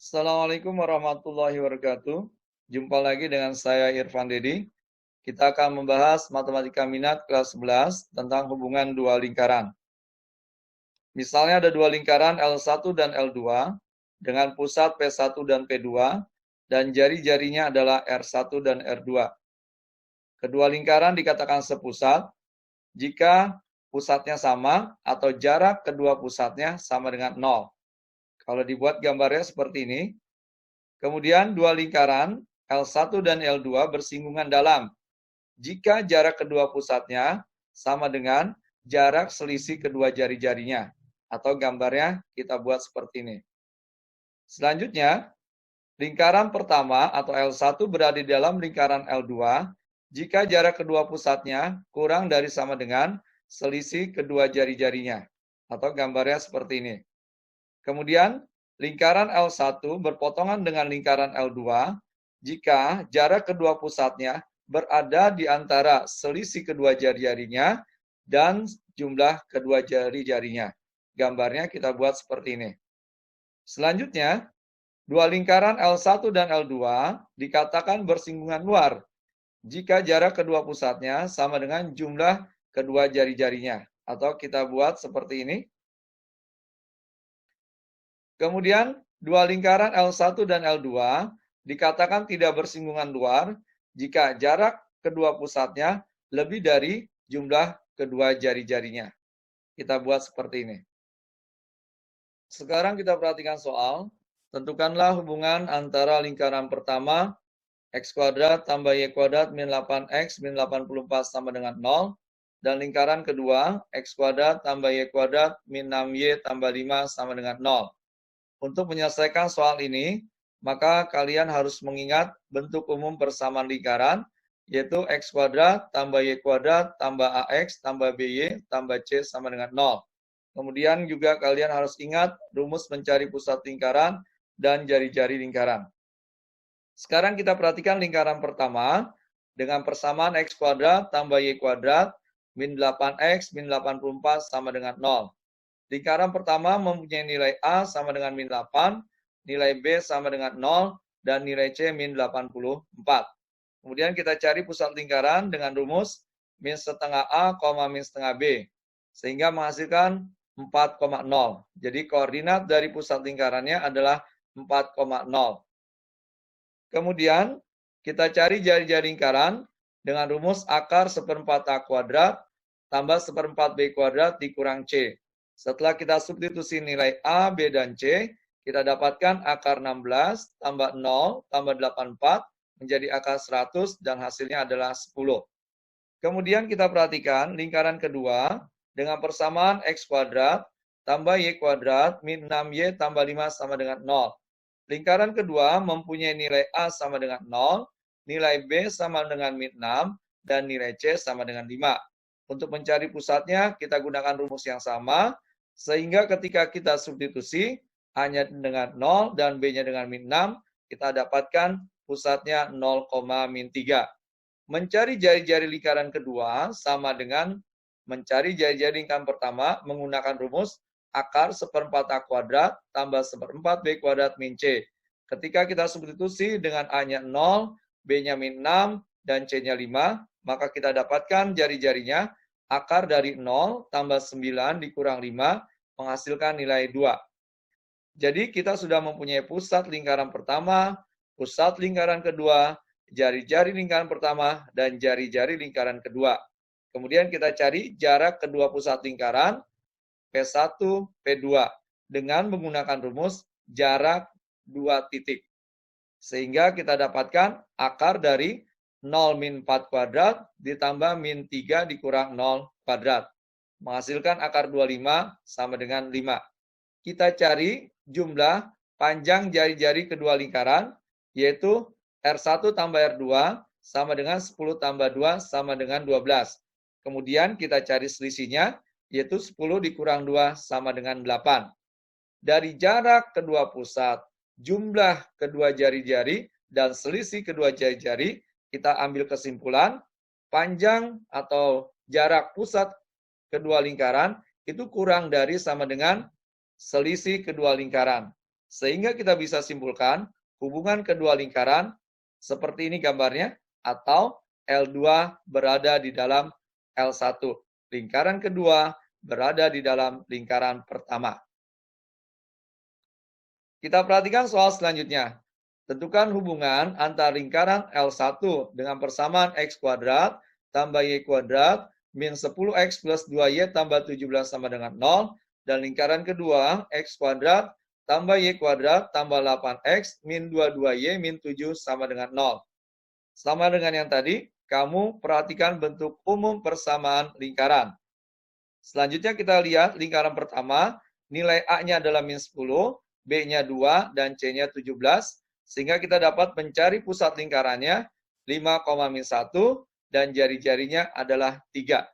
Assalamualaikum warahmatullahi wabarakatuh. Jumpa lagi dengan saya Irfan Dedi. Kita akan membahas matematika minat kelas 11 tentang hubungan dua lingkaran. Misalnya ada dua lingkaran L1 dan L2 dengan pusat P1 dan P2 dan jari-jarinya adalah R1 dan R2. Kedua lingkaran dikatakan sepusat jika pusatnya sama atau jarak kedua pusatnya sama dengan 0. Kalau dibuat gambarnya seperti ini. Kemudian dua lingkaran L1 dan L2 bersinggungan dalam jika jarak kedua pusatnya sama dengan jarak selisih kedua jari-jarinya. Atau gambarnya kita buat seperti ini. Selanjutnya, lingkaran pertama atau L1 berada di dalam lingkaran L2 jika jarak kedua pusatnya kurang dari sama dengan selisih kedua jari-jarinya. Atau gambarnya seperti ini. Kemudian, lingkaran L1 berpotongan dengan lingkaran L2 jika jarak kedua pusatnya berada di antara selisih kedua jari-jarinya dan jumlah kedua jari-jarinya. Gambarnya kita buat seperti ini. Selanjutnya, dua lingkaran L1 dan L2 dikatakan bersinggungan luar jika jarak kedua pusatnya sama dengan jumlah kedua jari-jarinya. Atau kita buat seperti ini. Kemudian, dua lingkaran L1 dan L2 dikatakan tidak bersinggungan luar jika jarak kedua pusatnya lebih dari jumlah kedua jari-jarinya. Kita buat seperti ini. Sekarang kita perhatikan soal. Tentukanlah hubungan antara lingkaran pertama X kuadrat tambah Y kuadrat min 8X min 84 sama dengan 0. Dan lingkaran kedua X kuadrat tambah Y kuadrat min 6Y tambah 5 sama dengan 0. Untuk menyelesaikan soal ini, maka kalian harus mengingat bentuk umum persamaan lingkaran, yaitu X kuadrat tambah Y kuadrat tambah AX tambah BY tambah C sama dengan 0. Kemudian juga kalian harus ingat rumus mencari pusat lingkaran dan jari-jari lingkaran. Sekarang kita perhatikan lingkaran pertama dengan persamaan X kuadrat tambah Y kuadrat min 8X min 84 sama dengan 0. Lingkaran pertama mempunyai nilai A sama dengan min 8, nilai B sama dengan 0, dan nilai C min 84. Kemudian kita cari pusat lingkaran dengan rumus min setengah A, min setengah B. Sehingga menghasilkan 4,0. Jadi koordinat dari pusat lingkarannya adalah 4,0. Kemudian kita cari jari-jari lingkaran dengan rumus akar seperempat A kuadrat tambah seperempat B kuadrat dikurang C. Setelah kita substitusi nilai A, B, dan C, kita dapatkan akar 16 tambah 0 tambah 84 menjadi akar 100 dan hasilnya adalah 10. Kemudian kita perhatikan lingkaran kedua dengan persamaan X kuadrat tambah Y kuadrat min 6Y tambah 5 sama dengan 0. Lingkaran kedua mempunyai nilai A sama dengan 0, nilai B sama dengan min 6, dan nilai C sama dengan 5. Untuk mencari pusatnya, kita gunakan rumus yang sama, sehingga ketika kita substitusi, A-nya dengan 0 dan B-nya dengan min 6, kita dapatkan pusatnya 0, min 3. Mencari jari-jari lingkaran kedua sama dengan mencari jari-jari lingkaran pertama menggunakan rumus akar seperempat A kuadrat tambah seperempat B kuadrat min C. Ketika kita substitusi dengan A-nya 0, B-nya min 6, dan C-nya 5, maka kita dapatkan jari-jarinya akar dari 0 tambah 9 dikurang 5 menghasilkan nilai 2. Jadi kita sudah mempunyai pusat lingkaran pertama, pusat lingkaran kedua, jari-jari lingkaran pertama, dan jari-jari lingkaran kedua. Kemudian kita cari jarak kedua pusat lingkaran, P1, P2, dengan menggunakan rumus jarak 2 titik. Sehingga kita dapatkan akar dari 0 min 4 kuadrat ditambah min 3 dikurang 0 kuadrat. Menghasilkan akar 25 sama dengan 5. Kita cari jumlah panjang jari-jari kedua lingkaran, yaitu R1 tambah R2 sama dengan 10 tambah 2 sama dengan 12. Kemudian kita cari selisihnya, yaitu 10 dikurang 2 sama dengan 8. Dari jarak kedua pusat, jumlah kedua jari-jari, dan selisih kedua jari-jari, kita ambil kesimpulan, panjang atau jarak pusat kedua lingkaran itu kurang dari sama dengan selisih kedua lingkaran. Sehingga kita bisa simpulkan hubungan kedua lingkaran seperti ini gambarnya, atau L2 berada di dalam L1. Lingkaran kedua berada di dalam lingkaran pertama. Kita perhatikan soal selanjutnya. Tentukan hubungan antara lingkaran L1 dengan persamaan X kuadrat tambah Y kuadrat min 10X plus 2Y tambah 17 sama dengan 0. Dan lingkaran kedua X kuadrat tambah Y kuadrat tambah 8X min 22Y min 7 sama dengan 0. Sama dengan yang tadi, kamu perhatikan bentuk umum persamaan lingkaran. Selanjutnya kita lihat lingkaran pertama, nilai A-nya adalah min 10, B-nya 2, dan C-nya 17. Sehingga kita dapat mencari pusat lingkarannya 5,-1 dan jari-jarinya adalah 3.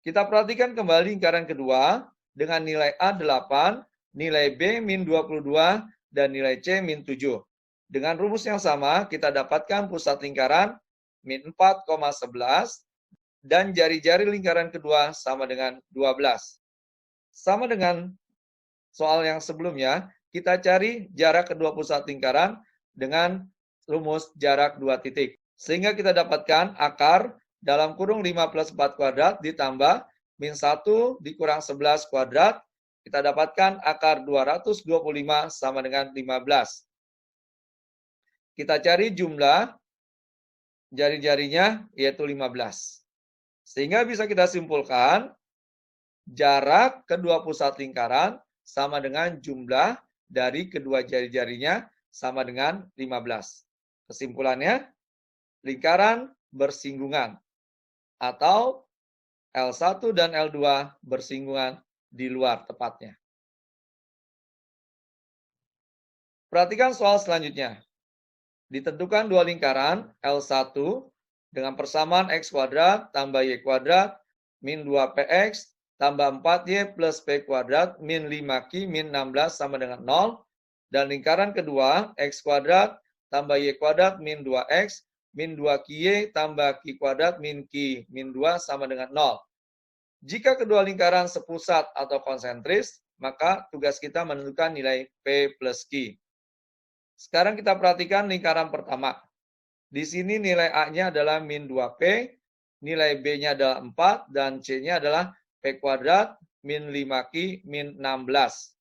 Kita perhatikan kembali lingkaran kedua dengan nilai A 8, nilai B min 22, dan nilai C min 7. Dengan rumus yang sama, kita dapatkan pusat lingkaran min 4,11 dan jari-jari lingkaran kedua sama dengan 12. Sama dengan soal yang sebelumnya, kita cari jarak kedua pusat lingkaran dengan rumus jarak 2 titik. Sehingga kita dapatkan akar dalam kurung 5 plus 4 kuadrat ditambah min 1 dikurang 11 kuadrat. Kita dapatkan akar 225 sama dengan 15. Kita cari jumlah jari-jarinya yaitu 15. Sehingga bisa kita simpulkan jarak kedua pusat lingkaran sama dengan jumlah dari kedua jari-jarinya sama dengan 15. Kesimpulannya, lingkaran bersinggungan atau L1 dan L2 bersinggungan di luar tepatnya. Perhatikan soal selanjutnya. Ditentukan dua lingkaran L1 dengan persamaan X kuadrat tambah Y kuadrat min 2PX tambah 4Y plus P kuadrat min 5Q min 16 sama dengan 0. Dan lingkaran kedua, X kuadrat tambah Y kuadrat min 2X min 2QY tambah Q kuadrat min Q min 2 sama dengan 0. Jika kedua lingkaran sepusat atau konsentris, maka tugas kita menentukan nilai P plus Q. Sekarang kita perhatikan lingkaran pertama. Di sini nilai A-nya adalah min 2P, nilai B-nya adalah 4, dan C-nya adalah P kuadrat min 5Q min 16.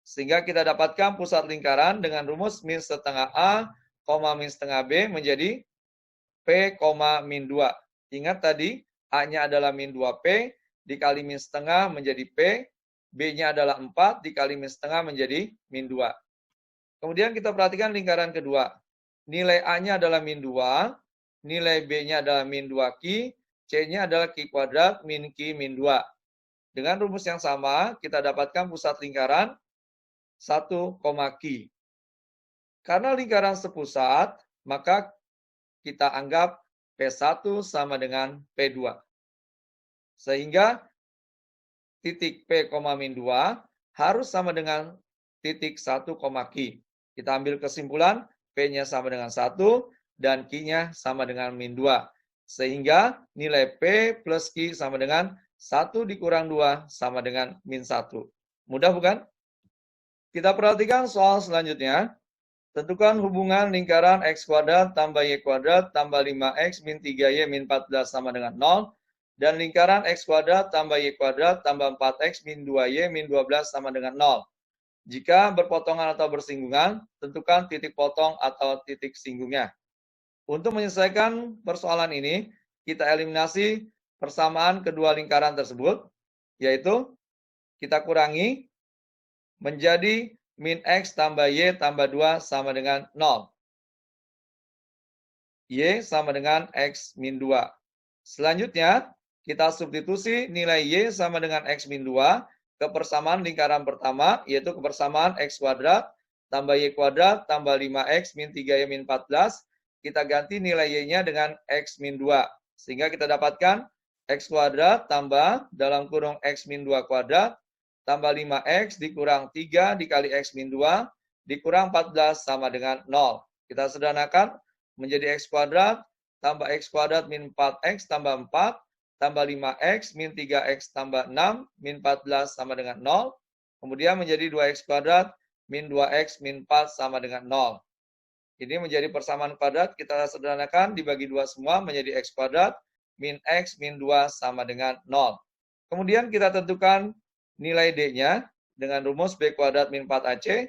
Sehingga kita dapatkan pusat lingkaran dengan rumus min setengah A, min setengah B menjadi P, min 2. Ingat tadi, A-nya adalah min 2P, dikali min setengah menjadi P, B-nya adalah 4, dikali min setengah menjadi min 2. Kemudian kita perhatikan lingkaran kedua. Nilai A-nya adalah min 2, nilai B-nya adalah min 2Q, C-nya adalah Q kuadrat min Q min 2. Dengan rumus yang sama, kita dapatkan pusat lingkaran 1, Q. Karena lingkaran sepusat, maka kita anggap P1 sama dengan P2. Sehingga titik P, min 2 harus sama dengan titik 1, Q. Kita ambil kesimpulan, P-nya sama dengan 1 dan Q-nya sama dengan min 2. Sehingga nilai P plus Q sama dengan 1 dikurang 2 sama dengan min 1. Mudah bukan? Kita perhatikan soal selanjutnya. Tentukan hubungan lingkaran X kuadrat tambah Y kuadrat tambah 5X min 3Y min 14 sama dengan 0. Dan lingkaran X kuadrat tambah Y kuadrat tambah 4X min 2Y min 12 sama dengan 0. Jika berpotongan atau bersinggungan, tentukan titik potong atau titik singgungnya. Untuk menyelesaikan persoalan ini, kita eliminasi persamaan kedua lingkaran tersebut, yaitu kita kurangi menjadi min X tambah Y tambah 2 sama dengan 0. Y sama dengan X min 2. Selanjutnya, kita substitusi nilai Y sama dengan X min 2 ke persamaan lingkaran pertama, yaitu kepersamaan X kuadrat tambah Y kuadrat tambah 5X min 3Y min 14. Kita ganti nilai Y-nya dengan X min 2. Sehingga kita dapatkan X kuadrat tambah dalam kurung X min 2 kuadrat tambah 5X dikurang 3 dikali X min 2 dikurang 14 sama dengan 0. Kita sederhanakan menjadi X kuadrat tambah X kuadrat min 4X tambah 4 tambah 5X min 3X tambah 6 min 14 sama dengan 0. Kemudian menjadi 2X kuadrat min 2X min 4 sama dengan 0. Ini menjadi persamaan kuadrat, kita sederhanakan, dibagi 2 semua menjadi X kuadrat min X min 2 sama dengan 0. Kemudian kita tentukan nilai D-nya dengan rumus B kuadrat min 4AC,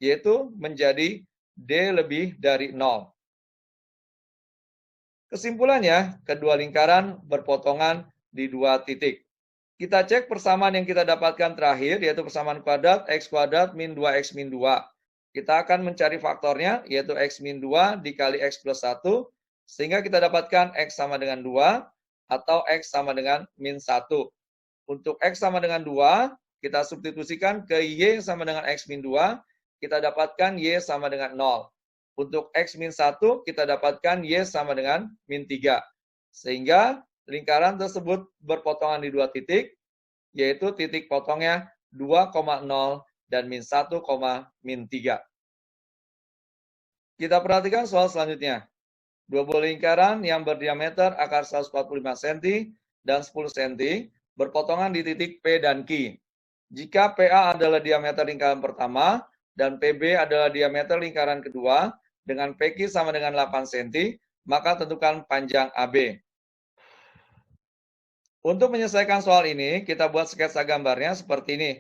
yaitu menjadi D lebih dari 0. Kesimpulannya, kedua lingkaran berpotongan di 2 titik. Kita cek persamaan yang kita dapatkan terakhir, yaitu persamaan kuadrat X kuadrat min 2X min 2. Kita akan mencari faktornya, yaitu X min 2 dikali X plus 1, sehingga kita dapatkan X sama dengan 2, atau X sama dengan min 1. Untuk X sama dengan 2, kita substitusikan ke Y sama dengan X min 2, kita dapatkan Y sama dengan 0. Untuk X min 1, kita dapatkan Y sama dengan min 3. Sehingga lingkaran tersebut berpotongan di 2 titik, yaitu titik potongnya 2,0 dan min 1, min 3. Kita perhatikan soal selanjutnya. Dua buah lingkaran yang berdiameter akar 145 cm dan 10 cm berpotongan di titik P dan Q. Jika PA adalah diameter lingkaran pertama dan PB adalah diameter lingkaran kedua dengan PQ sama dengan 8 cm, maka tentukan panjang AB. Untuk menyelesaikan soal ini, kita buat sketsa gambarnya seperti ini.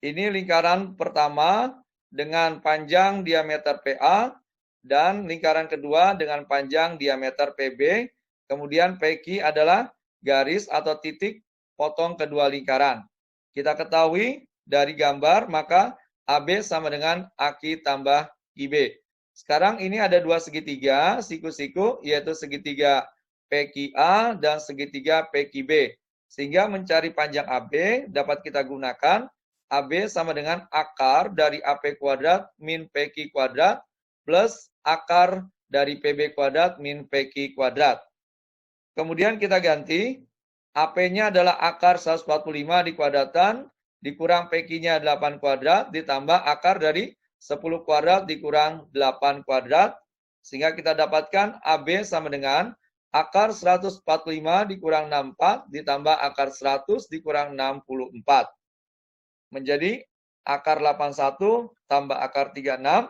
Ini lingkaran pertama dengan panjang diameter PA dan lingkaran kedua dengan panjang diameter PB. Kemudian PQ adalah garis atau titik potong kedua lingkaran. Kita ketahui dari gambar, maka AB sama dengan AQ tambah IB. Sekarang ini ada dua segitiga, siku-siku, yaitu segitiga PQA dan segitiga PQB. Sehingga mencari panjang AB dapat kita gunakan AB sama dengan akar dari AP kuadrat min PQ kuadrat plus akar dari PB kuadrat min PQ kuadrat. Kemudian kita ganti, AP-nya adalah akar 145 dikuadratan, dikurang PQ-nya 8 kuadrat, ditambah akar dari 10 kuadrat dikurang 8 kuadrat, sehingga kita dapatkan AB sama dengan akar 145 dikurang 64, ditambah akar 100 dikurang 64. Menjadi akar 81 tambah akar 36,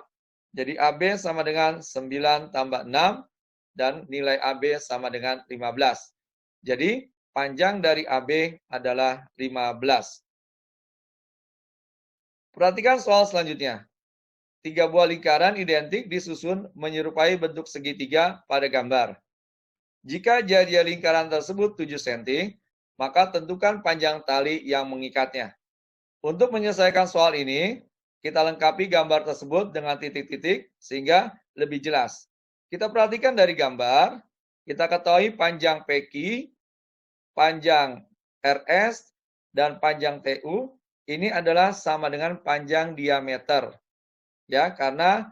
jadi AB sama dengan 9 tambah 6, dan nilai AB sama dengan 15. Jadi panjang dari AB adalah 15. Perhatikan soal selanjutnya. 3 buah lingkaran identik disusun menyerupai bentuk segitiga pada gambar. Jika jari lingkaran tersebut 7 cm, maka tentukan panjang tali yang mengikatnya. Untuk menyelesaikan soal ini, kita lengkapi gambar tersebut dengan titik-titik sehingga lebih jelas. Kita perhatikan dari gambar, kita ketahui panjang PQ, panjang RS, dan panjang TU ini adalah sama dengan panjang diameter. Ya, karena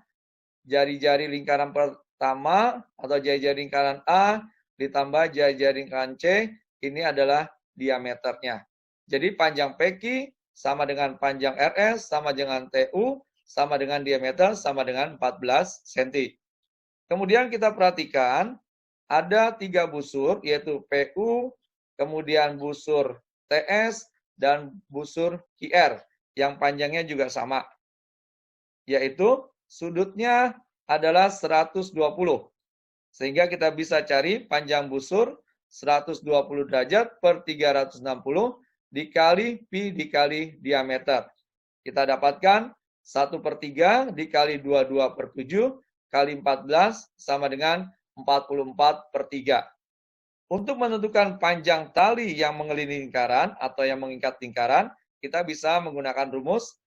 jari-jari lingkaran pertama atau jari-jari lingkaran A ditambah jari-jari lingkaran C ini adalah diameternya. Jadi panjang PQ sama dengan panjang RS, sama dengan TU, sama dengan diameter, sama dengan 14 cm. Kemudian kita perhatikan, ada 3 busur, yaitu PU, kemudian busur TS, dan busur QR, yang panjangnya juga sama. Yaitu sudutnya adalah 120. Sehingga kita bisa cari panjang busur 120 derajat per 360 dikali pi dikali diameter. Kita dapatkan 1/3 dikali 22/7 kali 14 sama dengan 44/3. Untuk menentukan panjang tali yang mengelilingi lingkaran atau yang mengikat lingkaran, kita bisa menggunakan rumus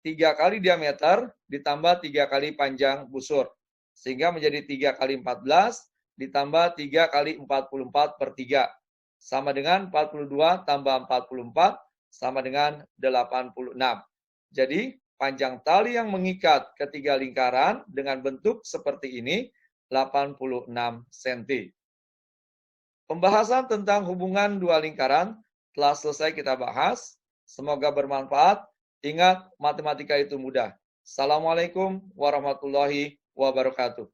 3 kali diameter ditambah 3 kali panjang busur. Sehingga menjadi 3 kali 14 ditambah 3 kali 44/3. Sama dengan 42 tambah 44 sama dengan 86. Jadi panjang tali yang mengikat ketiga lingkaran dengan bentuk seperti ini 86 cm. Pembahasan tentang hubungan dua lingkaran telah selesai kita bahas. Semoga bermanfaat. Ingat, matematika itu mudah. Assalamualaikum warahmatullahi wabarakatuh.